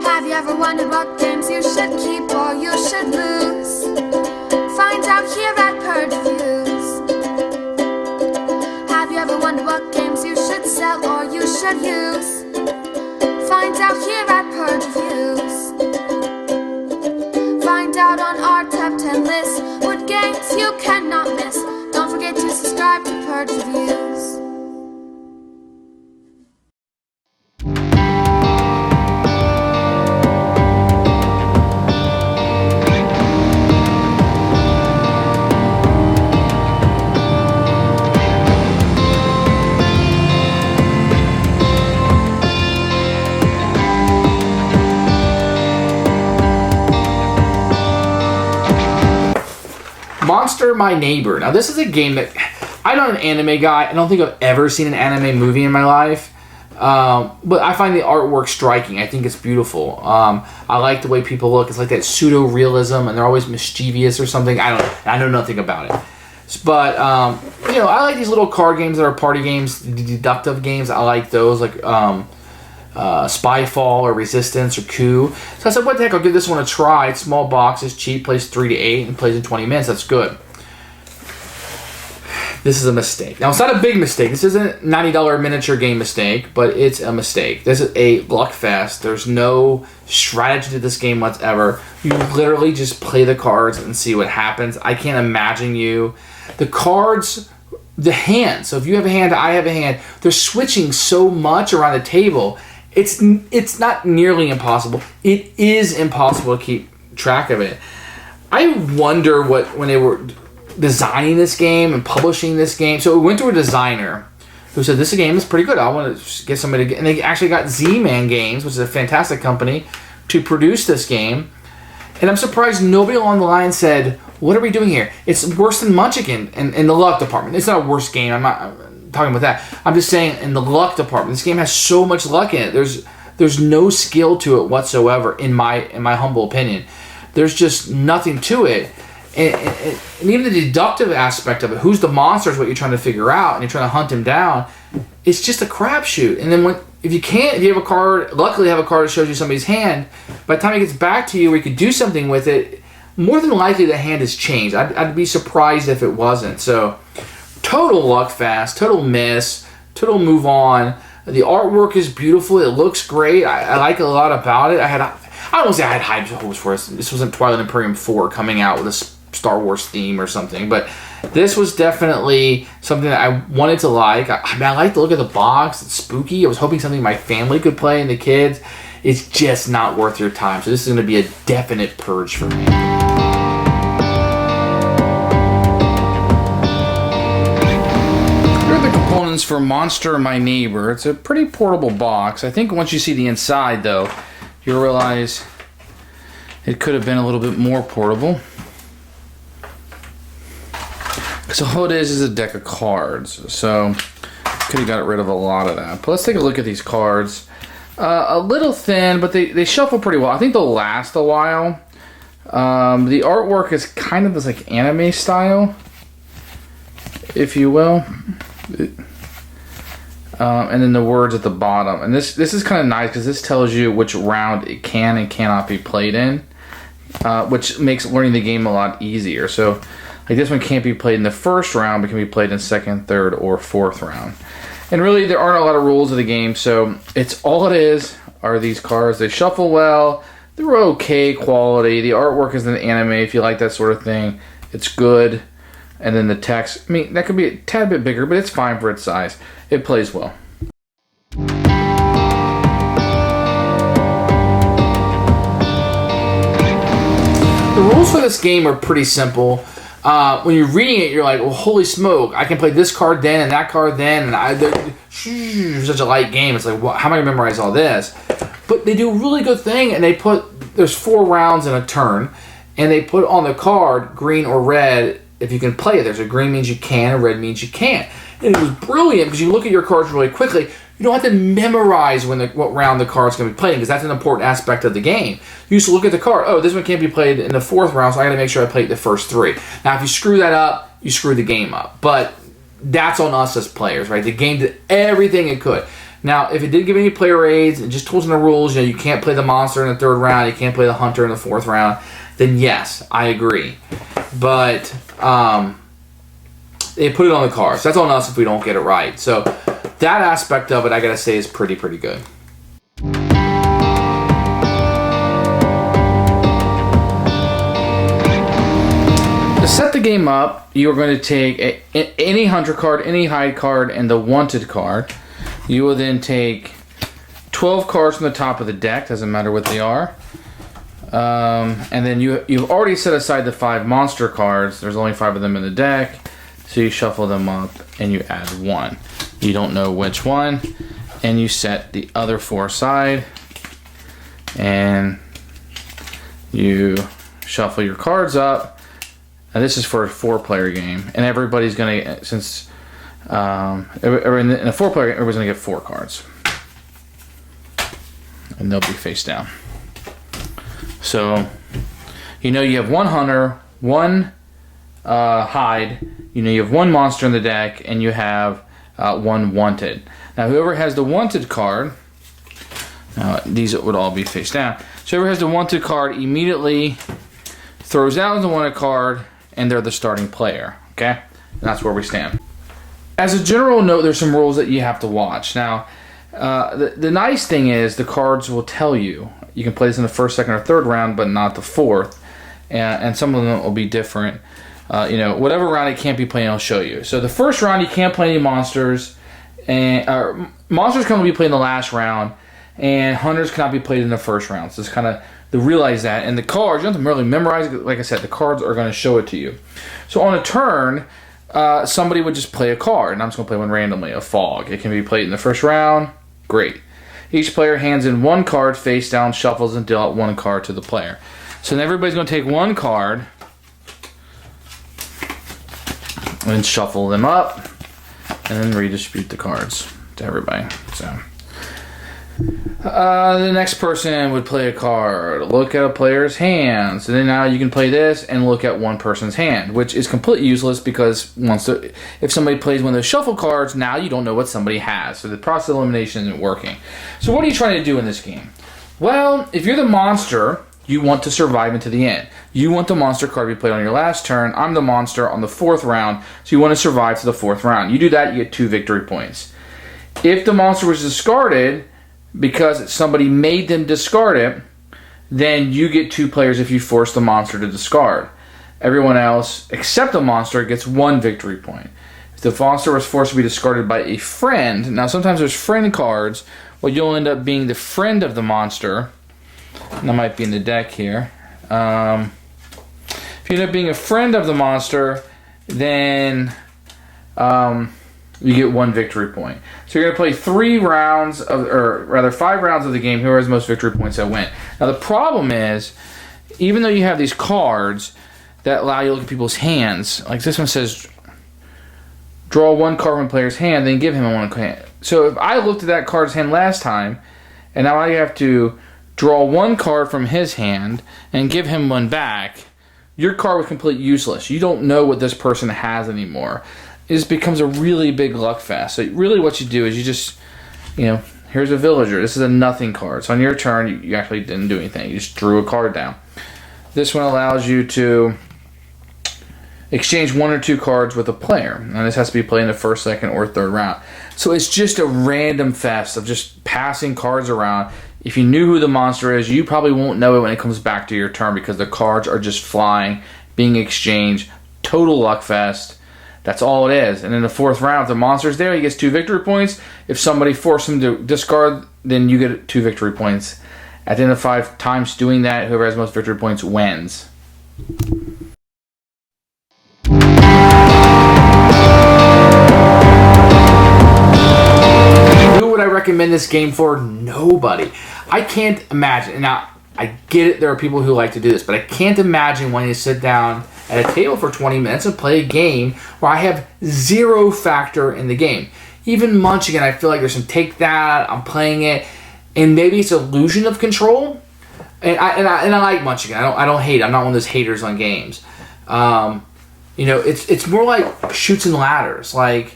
Have you ever wondered what games you should keep or you should lose? Find out here at Purge Reviews. Have you ever wondered what games you should sell or you should use? Find out here at Purge Reviews. Find out on our top 10 list what games you cannot miss. Don't forget to subscribe to Purge Reviews. Monster My Neighbor. Now, this is a game that I'm not an anime guy. I don't think I've ever seen an anime movie in my life. But I find the artwork striking. I think it's beautiful. I like the way people look. It's like that pseudo-realism, and they're always mischievous or something. I know nothing about it. But, I like these little card games that are party games, deductive games. I like those, like Spyfall or Resistance or Coup. So I said, what the heck, I'll give this one a try. It's small boxes, cheap, plays 3 to 8, and plays in 20 minutes. That's good. This is a mistake. Now, it's not a big mistake. This isn't a $90 miniature game mistake, but it's a mistake. This is a luck fest. There's no strategy to this game whatsoever. You literally just play the cards and see what happens. I can't imagine you. The cards, the hand. So if you have a hand, I have a hand. They're switching so much around the table. It's not nearly impossible. It is impossible to keep track of it. I wonder when they were designing this game and publishing this game. So we went to a designer who said, this game is pretty good. I want to get somebody to get... And they actually got Z-Man Games, which is a fantastic company, to produce this game. And I'm surprised nobody along the line said, what are we doing here? It's worse than Munchkin in the luck department. It's not a worse game. I'm not talking about that. I'm just saying in the luck department, this game has so much luck in it. There's no skill to it whatsoever, in my humble opinion. There's just nothing to it. And even the deductive aspect of it, who's the monster is what you're trying to figure out, and you're trying to hunt him down. It's just a crapshoot. And then if you have a card, luckily have a card that shows you somebody's hand, by the time it gets back to you where you could do something with it, more than likely the hand has changed. I'd be surprised if it wasn't. So, total luck fast, total miss, total move on. The artwork is beautiful. It looks great. I like a lot about it. I don't want to say I had high hopes for it. This wasn't Twilight Imperium 4 coming out with a Star Wars theme or something, but this was definitely something that I wanted to like. I like the look of the box. It's spooky. I was hoping something my family could play and the kids. It's just not worth your time. So this is going to be a definite purge for me. Here are the components for Monster My Neighbor. It's a pretty portable box. I think once you see the inside, though, you'll realize it could have been a little bit more portable. So all it is a deck of cards. So could have got rid of a lot of that. But let's take a look at these cards. A little thin, but they shuffle pretty well. I think they'll last a while. The artwork is kind of this like anime style, if you will. And then the words at the bottom. And this is kind of nice because this tells you which round it can and cannot be played in, which makes learning the game a lot easier. So like this one can't be played in the first round, but can be played in second, third, or fourth round. And really, there aren't a lot of rules of the game, so all it is are these cards. They shuffle well. They're okay quality. The artwork is an anime. If you like that sort of thing, it's good. And then the text, I mean, that could be a tad bit bigger, but it's fine for its size. It plays well. The rules for this game are pretty simple. When you're reading it, you're like, well, holy smoke, I can play this card then and that card then. And such a light game. It's like, how am I going to memorize all this? But they do a really good thing, and there's 4 rounds in a turn, and they put on the card, green or red, if you can play it. There's a green means you can, a red means you can't. And it was brilliant because you look at your cards really quickly. You don't have to memorize what round the card's going to be played because that's an important aspect of the game. You just look at the card. Oh, this one can't be played in the 4th round, so I got to make sure I played the first 3. Now, if you screw that up, you screw the game up. But that's on us as players, right? The game did everything it could. Now, if it did give any player aids and just tools in the rules, you can't play the monster in the 3rd round, you can't play the hunter in the 4th round, then yes, I agree. But they put it on the cards. That's on us if we don't get it right. So that aspect of it, I gotta say, is pretty good. To set the game up, you are going to take any hunter card, any hide card, and the wanted card. You will then take 12 cards from the top of the deck, doesn't matter what they are. And then you've already set aside the 5 monster cards. There's only 5 of them in the deck. So you shuffle them up and you add 1. You don't know which one. And you set the other 4 aside. And you shuffle your cards up. And this is for a 4-player game. And everybody's going to, since in a 4-player game, everybody's going to get 4 cards. And they'll be face down. So, you have 1 hunter, 1 hide, you have 1 monster in the deck, and you have 1 wanted. Now, whoever has the wanted card, these would all be face down. So, whoever has the wanted card immediately throws out the wanted card, and they're the starting player. Okay? And that's where we stand. As a general note, there's some rules that you have to watch. Now, the nice thing is the cards will tell you. You can play this in the 1st, 2nd, or 3rd round, but not the 4th. And some of them will be different. Whatever round it can't be played, I'll show you. So the 1st round, you can't play any monsters. And monsters can only be played in the last round. And hunters cannot be played in the 1st round. So it's kind of to realize that. And the cards, you don't have to really memorize it. Like I said, the cards are going to show it to you. So on a turn, somebody would just play a card. And I'm just going to play one randomly, a fog. It can be played in the 1st round. Great. Each player hands in 1 card face down, shuffles, and deal out 1 card to the player. So then everybody's going to take 1 card and shuffle them up and then redistribute the cards to everybody. So the next person would play a card, look at a player's hand. So then now you can play this and look at one person's hand, which is completely useless because if somebody plays one of those shuffle cards, now you don't know what somebody has. So the process of elimination isn't working. So what are you trying to do in this game? Well, if you're the monster, you want to survive into the end. You want the monster card to be played on your last turn. I'm the monster on the 4th round, so you want to survive to the 4th round. You do that, you get 2 victory points. If the monster was discarded because somebody made them discard it, then you get 2 players if you force the monster to discard. Everyone else, except the monster, gets 1 victory point. If the monster was forced to be discarded by a friend, now sometimes there's friend cards, well, you'll end up being the friend of the monster. And that might be in the deck here. If you end up being a friend of the monster, then you get 1 victory point. So you're going to play 5 rounds of the game. Whoever has the most victory points that win. Now the problem is, even though you have these cards that allow you to look at people's hands, like this one says, draw 1 card from a player's hand, then give him 1 hand. So if I looked at that card's hand last time, and now I have to draw 1 card from his hand and give him 1 back, your card was completely useless. You don't know what this person has anymore. It just becomes a really big luck fest. So really what you do is you just, here's a villager. This is a nothing card. So on your turn, you actually didn't do anything. You just drew a card down. This one allows you to exchange 1 or 2 cards with a player. And this has to be played in the 1st, 2nd, or 3rd round. So it's just a random fest of just passing cards around. If you knew who the monster is, you probably won't know it when it comes back to your turn because the cards are just flying, being exchanged. Total luck fest. That's all it is. And in the 4th round, if the monster's there, he gets 2 victory points. If somebody forced him to discard, then you get 2 victory points. At the end of 5 times doing that, whoever has most victory points wins. Who would I recommend this game for? Nobody. I can't imagine. Now, I get it, there are people who like to do this, but I can't imagine wanting to sit down at a table for 20 minutes and play a game where I have 0 factor in the game. Even Munchkin, I feel like there's some take that, I'm playing it, and maybe it's illusion of control. And I like Munchkin. I don't hate it. I'm not one of those haters on games. It's more like Chutes and Ladders. Like,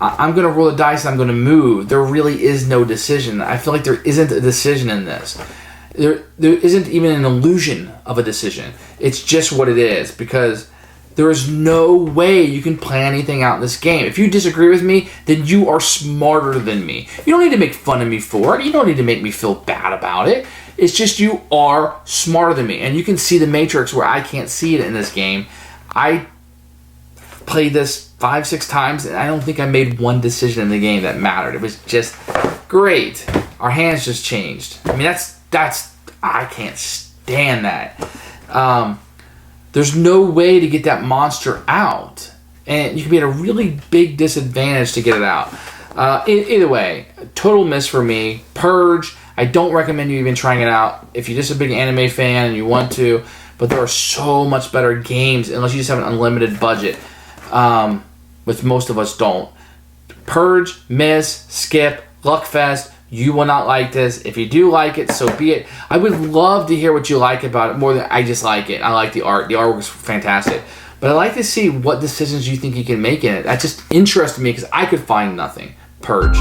I'm going to roll the dice and I'm going to move. There really is no decision. I feel like there isn't a decision in this. There isn't even an illusion of a decision. It's just what it is, because there is no way you can plan anything out in this game. If you disagree with me, then you are smarter than me. You don't need to make fun of me for it. You don't need to make me feel bad about it. It's just you are smarter than me. And you can see the matrix where I can't see it in this game. I played this 5-6 times, and I don't think I made one decision in the game that mattered. It was just great. Our hands just changed. I mean, that's I can't stand that. There's no way to get that monster out, and you can be at a really big disadvantage to get it out. Either way, total miss for me. Purge, I don't recommend you even trying it out if you're just a big anime fan and you want to, but there are so much better games unless you just have an unlimited budget, which most of us don't. Purge, miss, skip, Luckfest. You will not like this. If you do like it, so be it. I would love to hear what you like about it more than I just like it. I like the art. The artwork is fantastic. But I'd like to see what decisions you think you can make in it. That just interested me because I could find nothing. Purge.